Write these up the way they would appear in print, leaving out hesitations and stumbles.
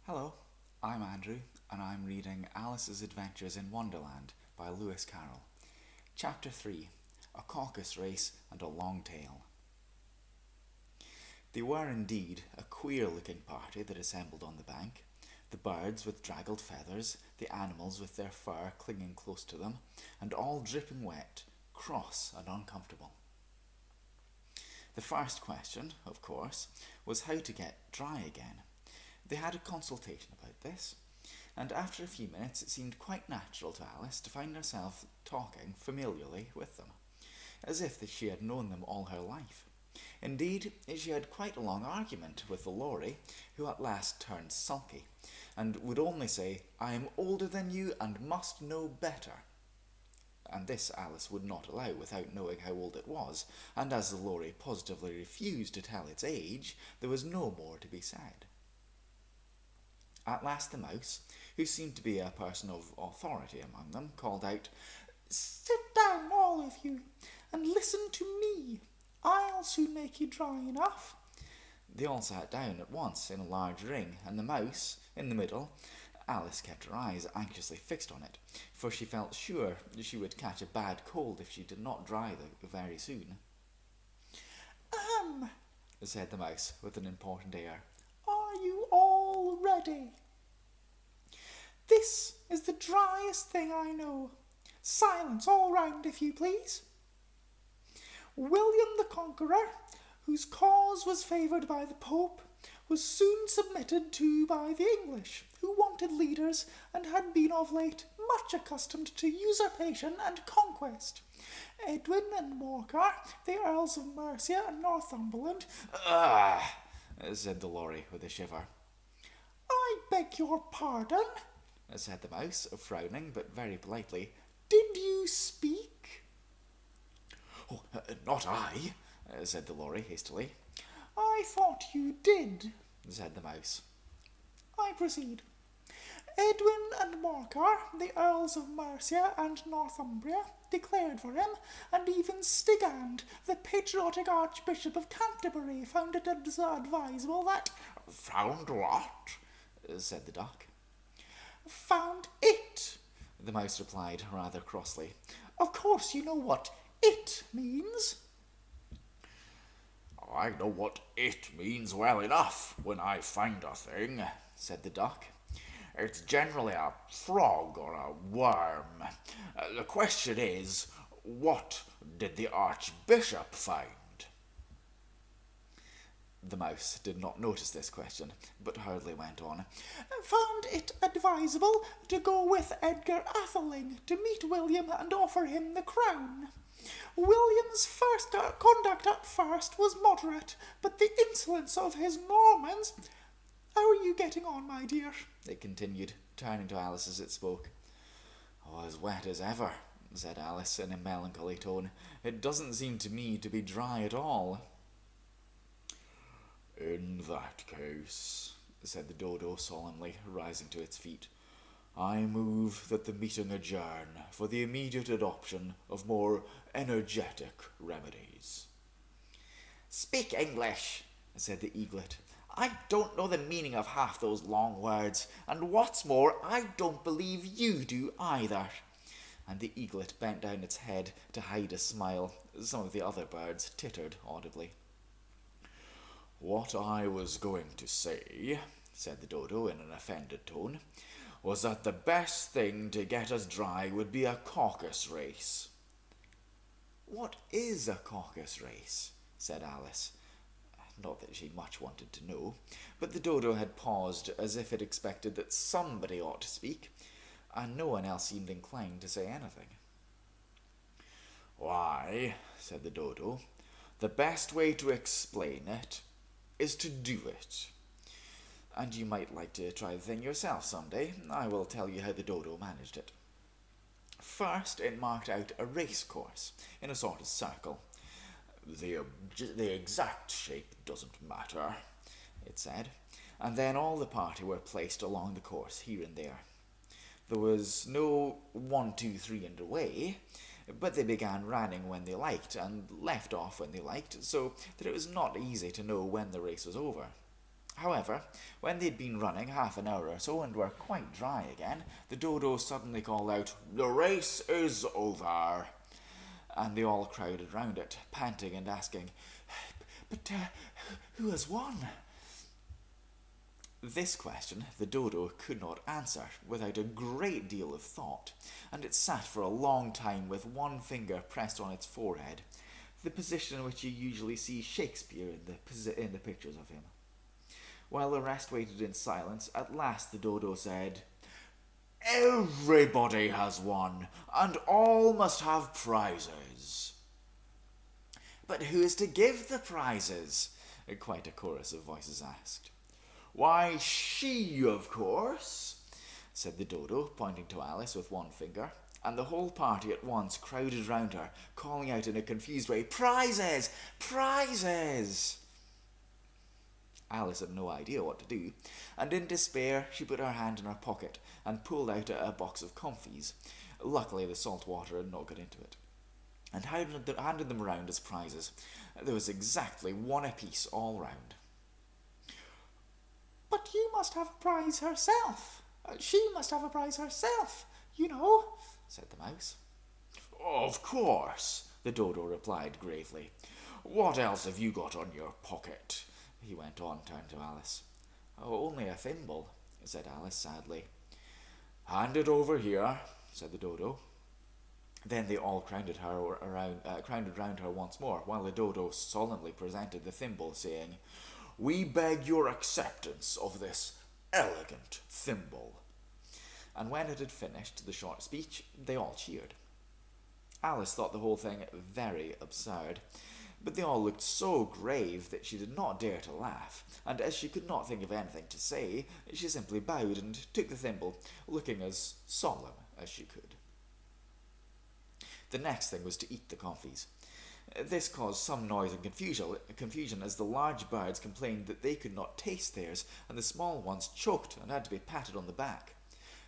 Hello, I'm Andrew, and I'm reading Alice's Adventures in Wonderland by Lewis Carroll. Chapter 3, A Caucus Race and a Long Tail. They were indeed a queer-looking party that assembled on the bank. The birds with draggled feathers, the animals with their fur clinging close to them, and all dripping wet, cross and uncomfortable. The first question, of course, was how to get dry again. They had a consultation about this, and after a few minutes it seemed quite natural to Alice to find herself talking familiarly with them, as if that she had known them all her life. Indeed, she had quite a long argument with the Lorry, who at last turned sulky, and would only say, "I am older than you and must know better." And this Alice would not allow without knowing how old it was, and as the Lorry positively refused to tell its age, there was no more to be said. At last the mouse, who seemed to be a person of authority among them, called out, "Sit down, all of you, and listen to me. I'll soon make you dry enough." They all sat down at once in a large ring, and the mouse, in the middle. Alice kept her eyes anxiously fixed on it, for she felt sure she would catch a bad cold if she did not dry very soon. Said the mouse with an important air. "Are you all ready? This is the driest thing I know. Silence all round, if you please. William the Conqueror, whose cause was favoured by the Pope, was soon submitted to by the English, who wanted leaders and had been of late much accustomed to usurpation and conquest. Edwin and Morcar, the Earls of Mercia and Northumberland—" said the Lorry with a shiver. "I beg your pardon," said the mouse, frowning but very politely. "Did you speak?" "Oh, not I," said the Lorry hastily. "I thought you did," said the mouse. "I proceed. Edwin and Morcar, the Earls of Mercia and Northumbria, declared for him, and even Stigand, the patriotic Archbishop of Canterbury, found it advisable that—" "Found what?" said the duck. "Found it," the mouse replied rather crossly. "Of course you know what it means." "I know what it means well enough when I find a thing," said the duck. "It's generally a frog or a worm. The question is, what did the Archbishop find?" The mouse did not notice this question, but hurriedly went on. "Found it advisable to go with Edgar Atheling to meet William and offer him the crown. William's conduct at first was moderate, but the insolence of his Normans— How are you getting on, my dear?" it continued, turning to Alice as it spoke. "Oh, as wet as ever," said Alice in a melancholy tone. "It doesn't seem to me to be dry at all." "In that case," said the dodo solemnly, rising to its feet, "I move that the meeting adjourn for the immediate adoption of more energetic remedies." "Speak English," said the eaglet. "I don't know the meaning of half those long words, and what's more, I don't believe you do either." And the eaglet bent down its head to hide a smile. Some of the other birds tittered audibly. "What I was going to say," said the dodo in an offended tone, "was that the best thing to get us dry would be a caucus race." "What is a caucus race?" said Alice. Not that she much wanted to know, but the dodo had paused as if it expected that somebody ought to speak, and no one else seemed inclined to say anything. "Why," said the dodo, "the best way to explain it is to do it. And you might like to try the thing yourself some day. I will tell you how the dodo managed it. First, it marked out a race course in a sort of circle. The exact shape doesn't matter," it said, and then all the party were placed along the course here and there. There was no 1, 2, 3 underway, but they began running when they liked and left off when they liked, so that it was not easy to know when the race was over. However, when they'd been running half an hour or so and were quite dry again, the dodo suddenly called out, "The race is over!" And they all crowded round it, panting and asking, "But who has won?" This question the dodo could not answer without a great deal of thought, and it sat for a long time with one finger pressed on its forehead, the position in which you usually see Shakespeare in the pictures of him. While the rest waited in silence, at last the dodo said, "Everybody has won, and all must have prizes." "But who is to give the prizes?" quite a chorus of voices asked. "Why, she, of course," said the dodo, pointing to Alice with one finger, and the whole party at once crowded round her, calling out in a confused way, "Prizes! Prizes!" Alice had no idea what to do, and in despair she put her hand in her pocket and pulled out a box of comfits. Luckily the salt water had not got into it, and handed them round as prizes. There was exactly one apiece all round. "But you must have a prize herself. She must have a prize herself, you know," said the mouse. "Of course," the dodo replied gravely. "What else have you got on your pocket?" he went on, turning to Alice. "Oh, only a thimble," said Alice sadly. "Hand it over here," said the dodo. Then they all crowded round her once more, while the dodo solemnly presented the thimble, saying, "We beg your acceptance of this elegant thimble." And when it had finished the short speech, they all cheered. Alice thought the whole thing very absurd, but they all looked so grave that she did not dare to laugh, and as she could not think of anything to say, she simply bowed and took the thimble, looking as solemn as she could. The next thing was to eat the comfits. This caused some noise and confusion as the large birds complained that they could not taste theirs, and the small ones choked and had to be patted on the back.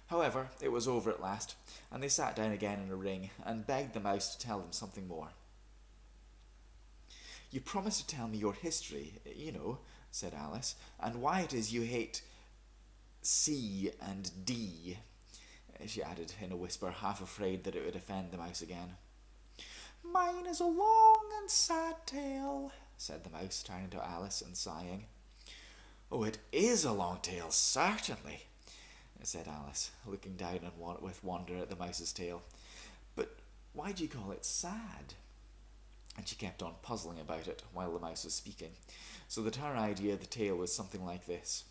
However, it was over at last, and they sat down again in a ring and begged the mouse to tell them something more. "You promised to tell me your history, you know," said Alice, "and why it is you hate C and D," she added in a whisper, half afraid that it would offend the mouse again. "Mine is a long and sad tale," said the mouse, turning to Alice and sighing. "Oh, it is a long tale, certainly," said Alice, looking down with wonder at the mouse's tail. "But why do you call it sad?" And she kept on puzzling about it while the mouse was speaking, so that her idea of the tale was something like this.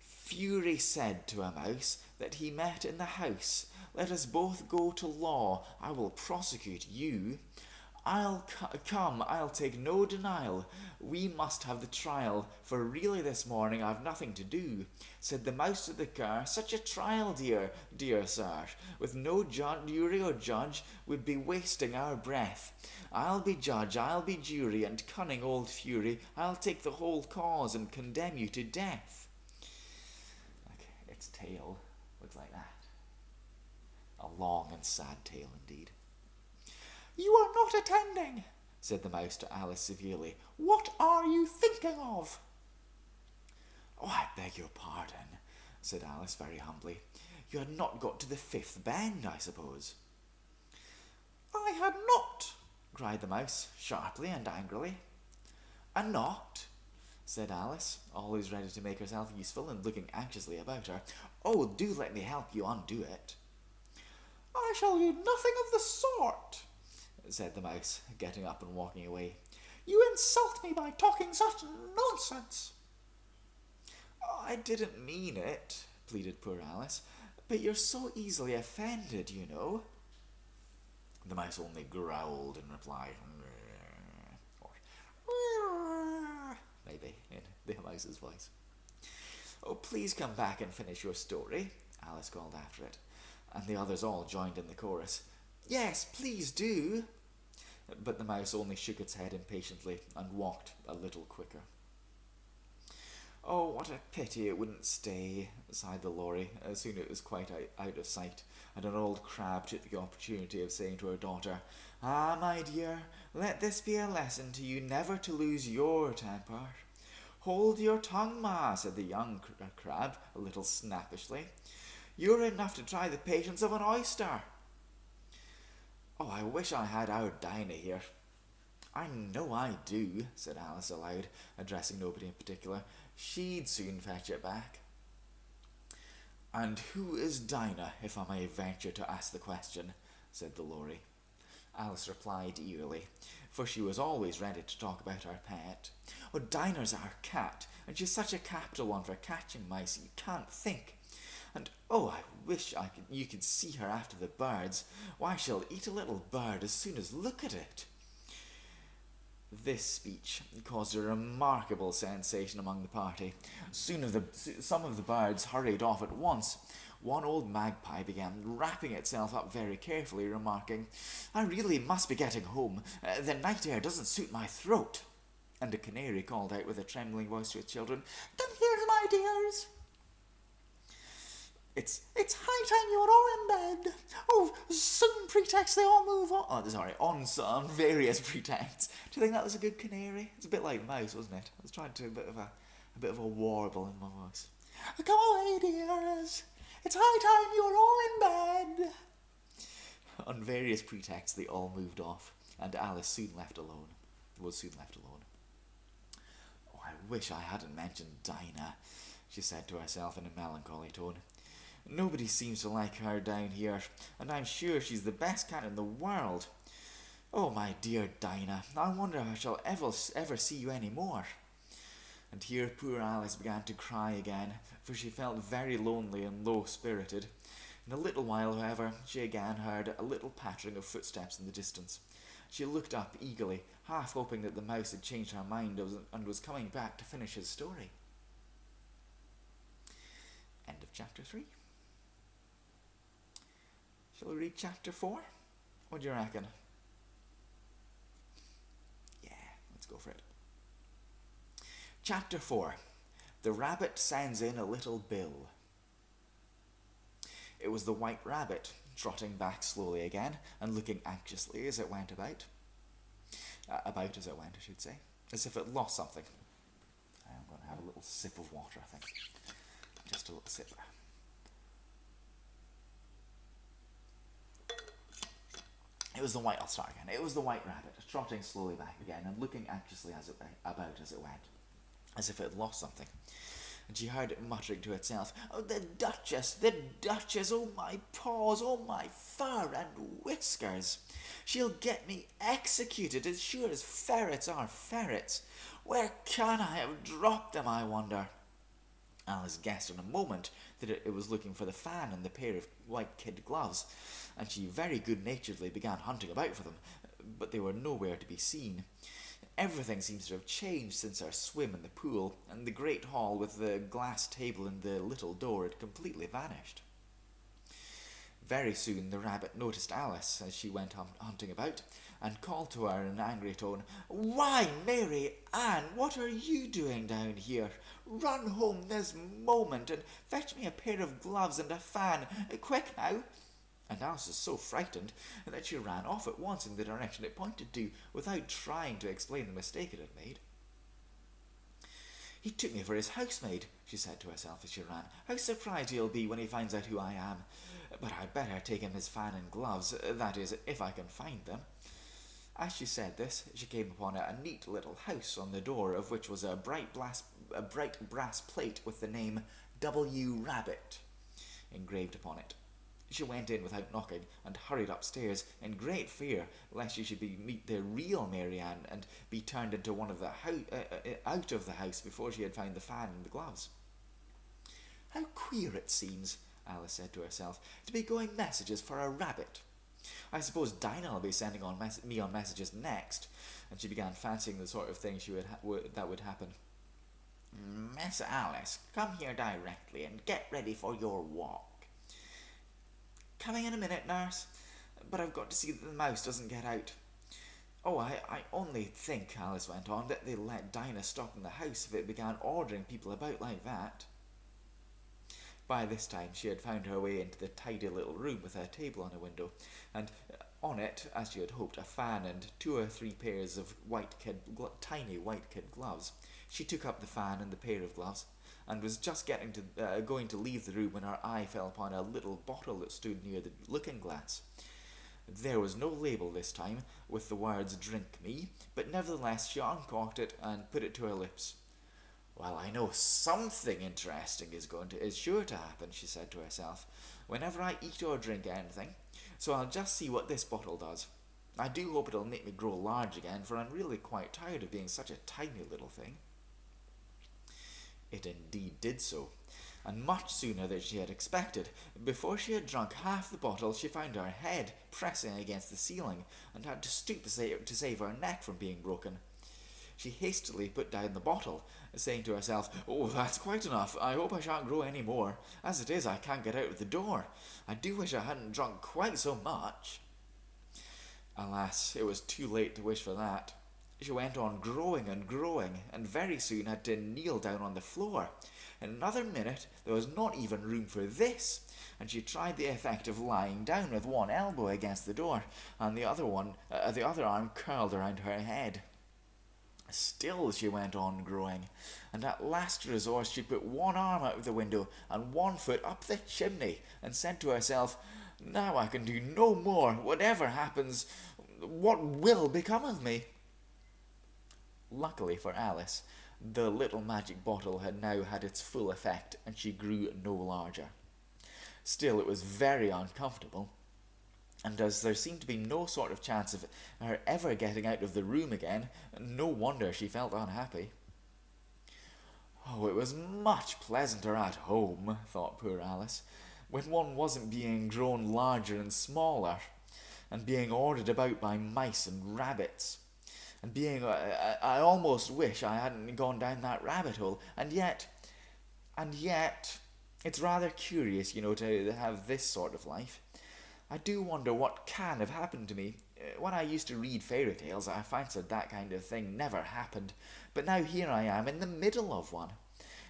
"Fury said to a mouse that he met in the house, 'Let us both go to law, I will prosecute you. I'll take no denial, we must have the trial, for really this morning I've nothing to do.' Said the mouse to the cur, 'Such a trial, dear sir, with no jury or judge, would be wasting our breath. I'll be judge, I'll be jury, and cunning old Fury, I'll take the whole cause and condemn you to death.'" Its tale looks like that. A long and sad tale indeed. "You are not attending," said the mouse to Alice severely. "What are you thinking of?" "Oh, I beg your pardon," said Alice very humbly. "You had not got to the fifth bend, I suppose." "I had not," cried the mouse, sharply and angrily. "And not?" said Alice, always ready to make herself useful and looking anxiously about her. "Oh, do let me help you undo it." "I shall do nothing of the sort," said the mouse, getting up and walking away. "You insult me by talking such nonsense." "I didn't mean it," pleaded poor Alice, "but you're so easily offended, you know." The mouse only growled in reply, or maybe in the mouse's voice. "Oh, please come back and finish your story," Alice called after it, and the others all joined in the chorus. "Yes, please do." But the mouse only shook its head impatiently and walked a little quicker. "Oh, what a pity it wouldn't stay," sighed the lorry, as soon as it was quite out of sight, and an old crab took the opportunity of saying to her daughter, "Ah, my dear, let this be a lesson to you never to lose your temper. Hold your tongue, ma, said the young crab, a little snappishly. You're enough to try the patience of an oyster. Oh, I wish I had our Dinah here. I know I do, said Alice aloud, addressing nobody in particular. She'd soon fetch it back. And who is Dinah, if I may venture to ask the question, said the Lory. Alice replied eagerly, for she was always ready to talk about her pet. Oh, Dinah's our cat, and she's such a capital one for catching mice you can't think. And oh, I wish you could see her after the birds. Why, she'll eat a little bird as soon as look at it. This speech caused a remarkable sensation among the party. Some of the birds hurried off at once. One old magpie began wrapping itself up very carefully, remarking, I really must be getting home. The night air doesn't suit my throat. And a canary called out with a trembling voice to its children, Come here, my dears. It's high time you were all in bed. Oh, some pretext they all move on. Oh, sorry, on some various pretexts. Do you think that was a good canary? It's a bit like mouse, wasn't it? I was trying to do a bit of a warble in my voice. Come away, dears. It's high time you were all in bed. On various pretexts, they all moved off, and Alice was soon left alone. Oh, I wish I hadn't mentioned Dinah, she said to herself in a melancholy tone. Nobody seems to like her down here, and I'm sure she's the best cat in the world. Oh, my dear Dinah, I wonder if I shall ever see you any more. And here poor Alice began to cry again, for she felt very lonely and low-spirited. In a little while, however, she again heard a little pattering of footsteps in the distance. She looked up eagerly, half hoping that the mouse had changed her mind and was coming back to finish his story. End of chapter 3. Shall we read chapter 4? What do you reckon? Yeah, let's go for it. Chapter 4. The Rabbit Sends in a Little Bill. It was the White Rabbit, trotting back slowly again and looking anxiously as it went about. As if it lost something. I'm going to have a little sip of water, I think. Just a little sip. It was the White Rabbit, trotting slowly back again and looking anxiously about as it went, as if it had lost something. And she heard it muttering to itself, Oh, the Duchess, oh my paws, oh my fur and whiskers. She'll get me executed as sure as ferrets are ferrets. Where can I have dropped them, I wonder? Alice guessed in a moment that it was looking for the fan and the pair of white kid gloves, and she very good-naturedly began hunting about for them, but they were nowhere to be seen. Everything seems to have changed since our swim in the pool, and the great hall with the glass table and the little door had completely vanished. Very soon the rabbit noticed Alice as she went hunting about, and called to her in an angry tone, Why, Mary Ann, what are you doing down here? Run home this moment and fetch me a pair of gloves and a fan. Quick now! And Alice was so frightened that she ran off at once in the direction it pointed to, without trying to explain the mistake it had made. He took me for his housemaid, she said to herself as she ran. How surprised he'll be when he finds out who I am. But I'd better take him his fan and gloves, that is, if I can find them. As she said this, she came upon a neat little house, on the door of which was a bright brass plate with the name W. Rabbit engraved upon it. She went in without knocking and hurried upstairs in great fear lest she should meet the real Mary Ann and be turned into one of the out of the house before she had found the fan and the gloves. How queer it seems, Alice said to herself, to be going messages for a rabbit. I suppose Dinah will be sending me on messages next, and she began fancying the sort of thing that would happen. Miss Alice, come here directly and get ready for your walk. Coming in a minute, nurse, but I've got to see that the mouse doesn't get out. Oh, I only think, Alice went on, that they'll let Dinah stop in the house if it began ordering people about like that. By this time she had found her way into the tidy little room with a table on a window, and on it, as she had hoped, a fan and 2 or 3 pairs of tiny white kid gloves, She took up the fan and the pair of gloves, and was just going to leave the room when her eye fell upon a little bottle that stood near the looking-glass. There was no label this time, with the words "Drink me," but nevertheless she uncorked it and put it to her lips. "Well, I know something interesting is sure to happen," she said to herself, "whenever I eat or drink anything, so I'll just see what this bottle does. I do hope it'll make me grow large again, for I'm really quite tired of being such a tiny little thing." It indeed did so, and much sooner than she had expected. Before she had drunk half the bottle, she found her head pressing against the ceiling, and had to stoop to save her neck from being broken. She hastily put down the bottle, saying to herself, "Oh, that's quite enough. I hope I shan't grow any more. As it is, I can't get out of the door. I do wish I hadn't drunk quite so much." Alas, it was too late to wish for that. She went on growing, and very soon had to kneel down on the floor. In another minute there was not even room for this, and she tried the effect of lying down with one elbow against the door, and the other arm curled around her head. Still she went on growing, and at last resort she put one arm out of the window and one foot up the chimney, and said to herself, "Now I can do no more. Whatever happens, what will become of me?" Luckily for Alice, the little magic bottle had now had its full effect, and she grew no larger. Still, it was very uncomfortable, and as there seemed to be no sort of chance of her ever getting out of the room again, no wonder she felt unhappy. Oh, it was much pleasanter at home, thought poor Alice, when one wasn't being grown larger and smaller, and being ordered about by mice and rabbits, and I almost wish I hadn't gone down that rabbit hole, and yet, it's rather curious, to have this sort of life. I do wonder what can have happened to me. When I used to read fairy tales, I fancied that kind of thing never happened, but now here I am in the middle of one.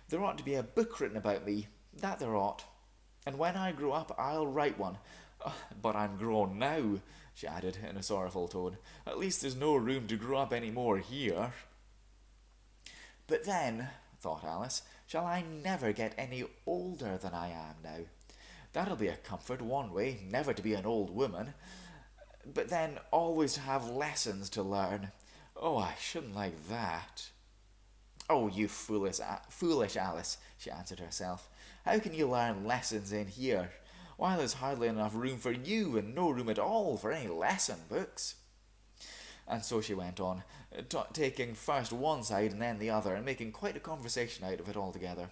There ought to be a book written about me, that there ought, and when I grow up I'll write one. But I'm grown now, she added in a sorrowful tone. At least there's no room to grow up any more here. But then, thought Alice, shall I never get any older than I am now? That'll be a comfort one way, never to be an old woman. But then always to have lessons to learn. Oh, I shouldn't like that. Oh, you foolish Alice, she answered herself. How can you learn lessons in here? Why, there's hardly enough room for you, and no room at all for any lesson books. And so she went on, taking first one side and then the other, and making quite a conversation out of it altogether.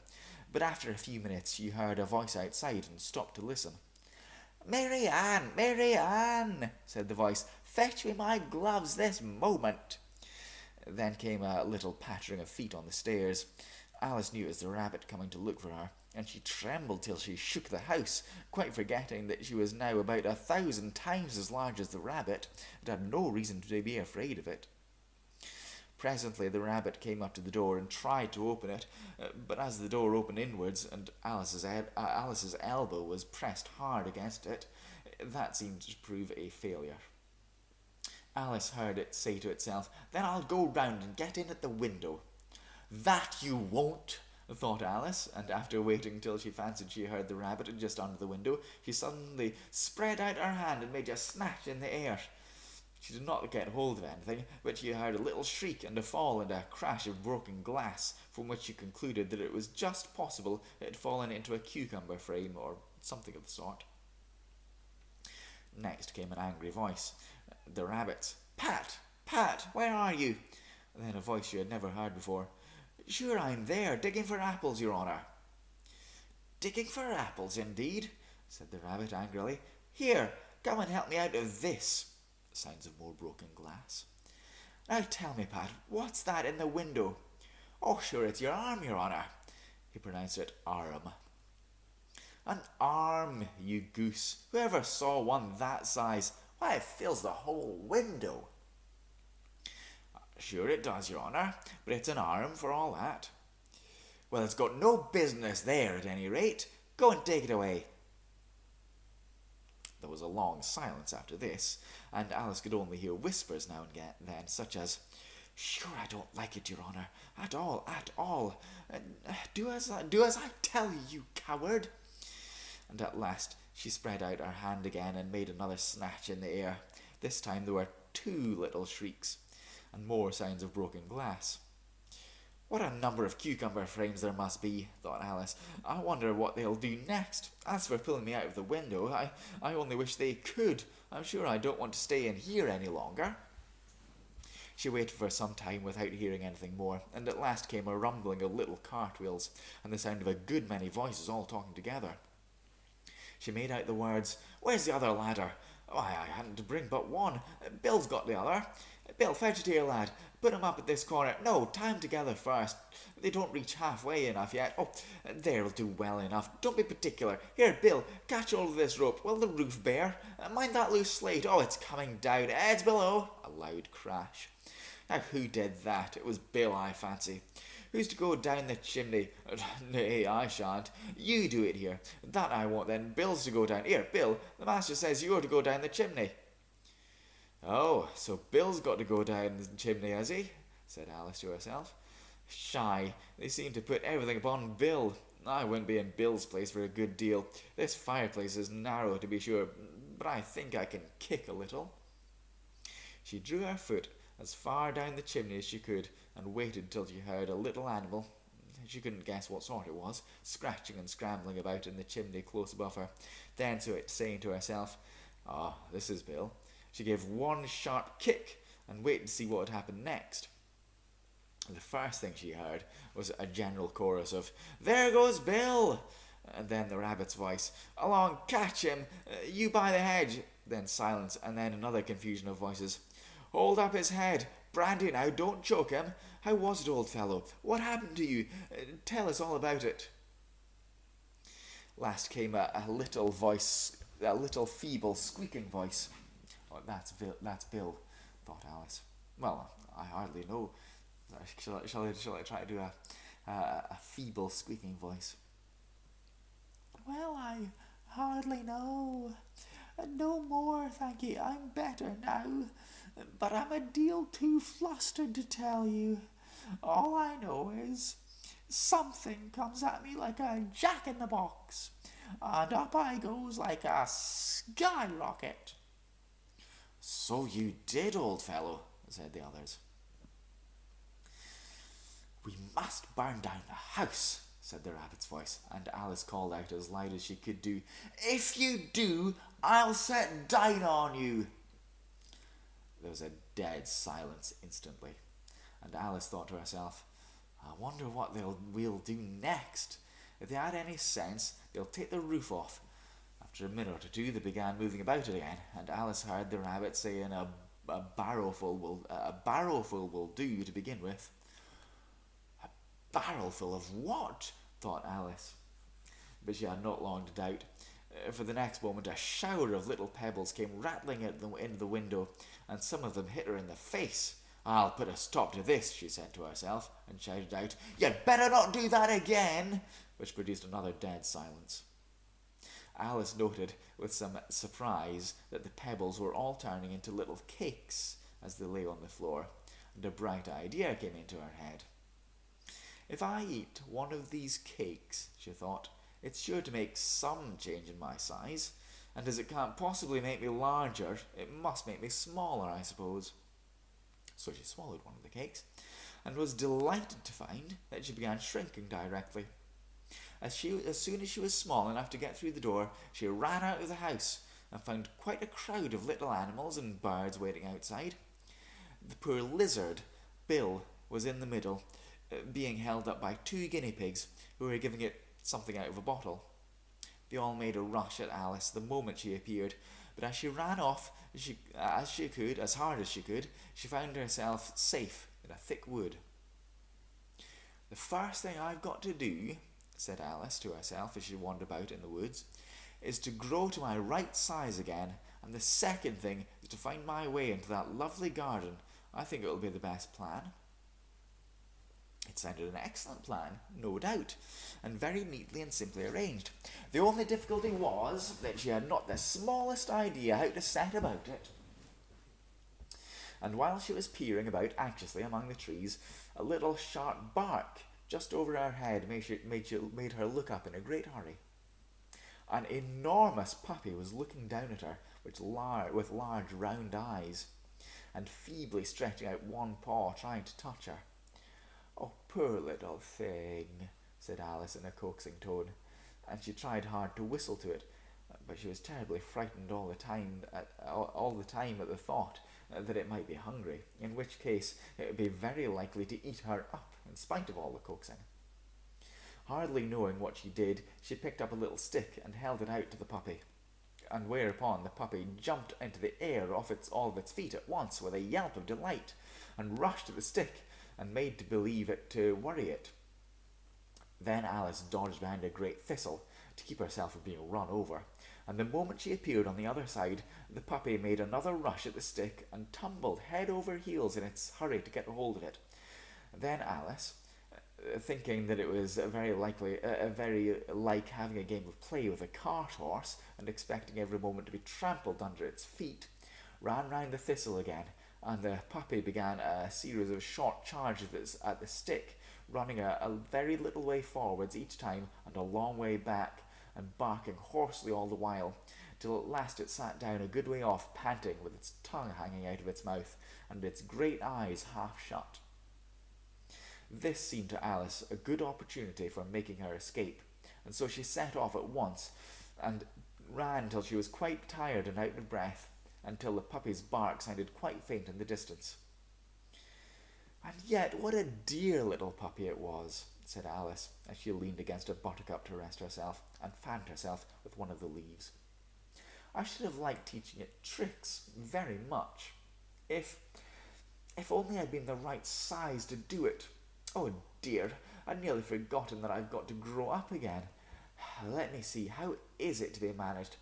But after a few minutes she heard a voice outside and stopped to listen. "Mary Ann, Mary Ann," said the voice, "fetch me my gloves this moment." Then came a little pattering of feet on the stairs. Alice knew it was the rabbit coming to look for her, and she trembled till she shook the house, quite forgetting that she was now about 1,000 times as large as the rabbit, and had no reason to be afraid of it. Presently the rabbit came up to the door and tried to open it, but as the door opened inwards and Alice's elbow was pressed hard against it, that seemed to prove a failure. Alice heard it say to itself, "Then I'll go round and get in at the window." "That you won't," thought Alice, and after waiting till she fancied she heard the rabbit just under the window, she suddenly spread out her hand and made a snatch in the air. She did not get hold of anything, but she heard a little shriek and a fall and a crash of broken glass, from which she concluded that it was just possible it had fallen into a cucumber frame or something of the sort. Next came an angry voice, the rabbit's. "Pat, Pat, where are you?" And then a voice she had never heard before. "Sure, I'm there, digging for apples, your honour." "Digging for apples, indeed," said the rabbit angrily. "Here, come and help me out of this." Sounds of more broken glass. "Now tell me, Pat, what's that in the window?" "Oh, sure, it's your arm, your honour." He pronounced it arm. "An arm, you goose. Whoever saw one that size? Why, it fills the whole window." "Sure it does, your honour, but it's an arm for all that." "Well, it's got no business there at any rate. Go and take it away." There was a long silence after this, and Alice could only hear whispers now and then, such as, Sure, I don't like it, Your Honour. At all, at all. Do as I tell you, you coward. And at last she spread out her hand again and made another snatch in the air. This time there were 2 little shrieks, and more sounds of broken glass. What a number of cucumber frames there must be, thought Alice. I wonder what they'll do next. As for pulling me out of the window, I only wish they could. I'm sure I don't want to stay in here any longer. She waited for some time without hearing anything more, and at last came a rumbling of little cartwheels, and the sound of a good many voices all talking together. She made out the words, "Where's the other ladder? Why, I hadn't to bring but one. Bill's got the other. Bill, fetch it here, lad. Put 'em up at this corner. No, tie 'em together first. They don't reach halfway enough yet. Oh, they'll do well enough. Don't be particular. Here, Bill, catch hold of this rope. Will the roof bear? Mind that loose slate. Oh, it's coming down. It's below." A loud crash. Now, who did that? It was Bill, I fancy. Who's to go down the chimney? Nay, I shan't. You do it here. That I won't then. Bill's to go down. Here, Bill, the master says you're to go down the chimney. Oh, so Bill's got to go down the chimney, has he? Said Alice to herself. Shy, they seem to put everything upon Bill. I wouldn't be in Bill's place for a good deal. This fireplace is narrow, to be sure, but I think I can kick a little. She drew her foot as far down the chimney as she could, and waited till she heard a little animal, she couldn't guess what sort it was, scratching and scrambling about in the chimney close above her. Then, saying to herself, "Ah, this is Bill," she gave one sharp kick and waited to see what would happen next. The first thing she heard was a general chorus of, "There goes Bill!" And then the rabbit's voice, "Along, catch him! You by the hedge!" Then silence, and then another confusion of voices. "Hold up his head! Brandy now, don't choke him! How was it, old fellow? What happened to you? Tell us all about it." Last came a little voice, a little feeble, squeaking voice. "Oh, that's Bill," thought Alice. "Well, I hardly know. Shall I try to do a feeble, squeaking voice?" "Well, I hardly know. No more, thank you. I'm better now. But I'm a deal too flustered to tell you. All I know is something comes at me like a jack-in-the-box, and up I goes like a skyrocket." "So you did, old fellow," said the others. "We must burn down the house," said the rabbit's voice, and Alice called out as loud as she could do, "If you do, I'll set down on you." There was a dead silence instantly, and Alice thought to herself, "I wonder what we'll do next. If they had any sense, they'll take the roof off." After a minute or two, they began moving about it again, and Alice heard the rabbit saying, a barrelful will do to begin with." "A barrelful of what?" thought Alice. But she had not long to doubt. For the next moment a shower of little pebbles came rattling into the window, and some of them hit her in the face. "I'll put a stop to this," she said to herself, and shouted out, "You'd better not do that again," which produced another dead silence. Alice noted with some surprise that the pebbles were all turning into little cakes as they lay on the floor, and a bright idea came into her head. "If I eat one of these cakes," she thought, "it's sure to make some change in my size, and as it can't possibly make me larger, it must make me smaller, I suppose." So she swallowed one of the cakes, and was delighted to find that she began shrinking directly. As soon as she was small enough to get through the door, she ran out of the house, and found quite a crowd of little animals and birds waiting outside. The poor lizard, Bill, was in the middle, being held up by 2 guinea pigs, who were giving it something out of a bottle. They all made a rush at Alice the moment she appeared, but as she ran off as hard as she could, she found herself safe in a thick wood. "The first thing I've got to do," said Alice to herself as she wandered about in the woods, "is to grow to my right size again, and the second thing is to find my way into that lovely garden. I think it will be the best plan." It sounded an excellent plan, no doubt, and very neatly and simply arranged. The only difficulty was that she had not the smallest idea how to set about it. and while she was peering about anxiously among the trees, a little sharp bark just over her head made her look up in a great hurry. An enormous puppy was looking down at her with large round eyes, and feebly stretching out one paw trying to touch her. "Oh, poor little thing," said Alice in a coaxing tone, and she tried hard to whistle to it, but she was terribly frightened all the time at the thought that it might be hungry, in which case it would be very likely to eat her up in spite of all the coaxing. Hardly knowing what she did, she picked up a little stick and held it out to the puppy, and whereupon the puppy jumped into the air off all of its feet at once with a yelp of delight, and rushed at the stick and made to believe it to worry it. Then Alice dodged behind a great thistle to keep herself from being run over, and the moment she appeared on the other side, the puppy made another rush at the stick and tumbled head over heels in its hurry to get a hold of it. Then Alice, thinking that it was very like having a game of play with a cart horse, and expecting every moment to be trampled under its feet, ran round the thistle again, and the puppy began a series of short charges at the stick, running a very little way forwards each time and a long way back, and barking hoarsely all the while, till at last it sat down a good way off, panting, with its tongue hanging out of its mouth, and its great eyes half shut. This seemed to Alice a good opportunity for making her escape, and so she set off at once, and ran till she was quite tired and out of breath, until the puppy's bark sounded quite faint in the distance. "And yet what a dear little puppy it was," said Alice, as she leaned against a buttercup to rest herself, and fanned herself with one of the leaves. "I should have liked teaching it tricks very much. If only I'd been the right size to do it. Oh dear, I'd nearly forgotten that I've got to grow up again. Let me see, how is it to be managed?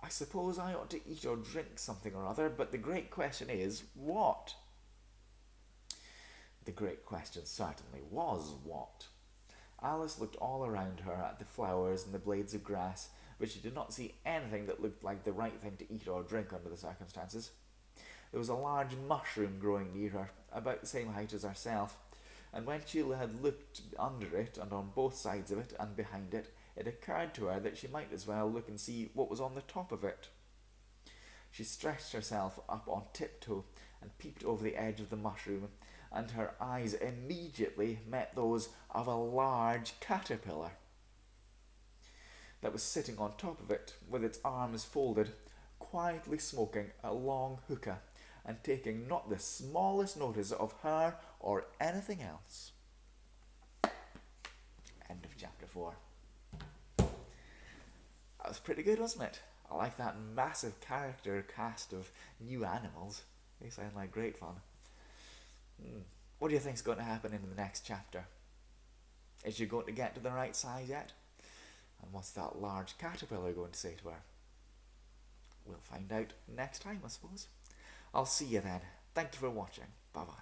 I suppose I ought to eat or drink something or other, but the great question is, what?" The great question certainly was what. Alice looked all around her at the flowers and the blades of grass, but she did not see anything that looked like the right thing to eat or drink under the circumstances. There was a large mushroom growing near her, about the same height as herself, and when she had looked under it, and on both sides of it, and behind it, it occurred to her that she might as well look and see what was on the top of it. She stretched herself up on tiptoe, and peeped over the edge of the mushroom, and her eyes immediately met those of a large caterpillar that was sitting on top of it, with its arms folded, quietly smoking a long hookah, and taking not the smallest notice of her or anything else. End of chapter 4. That was pretty good, wasn't it? I like that massive character cast of new animals. They sound like great fun. What do you think's going to happen in the next chapter? Is she going to get to the right size yet? And what's that large caterpillar going to say to her? We'll find out next time, I suppose. I'll see you then. Thank you for watching. Bye-bye.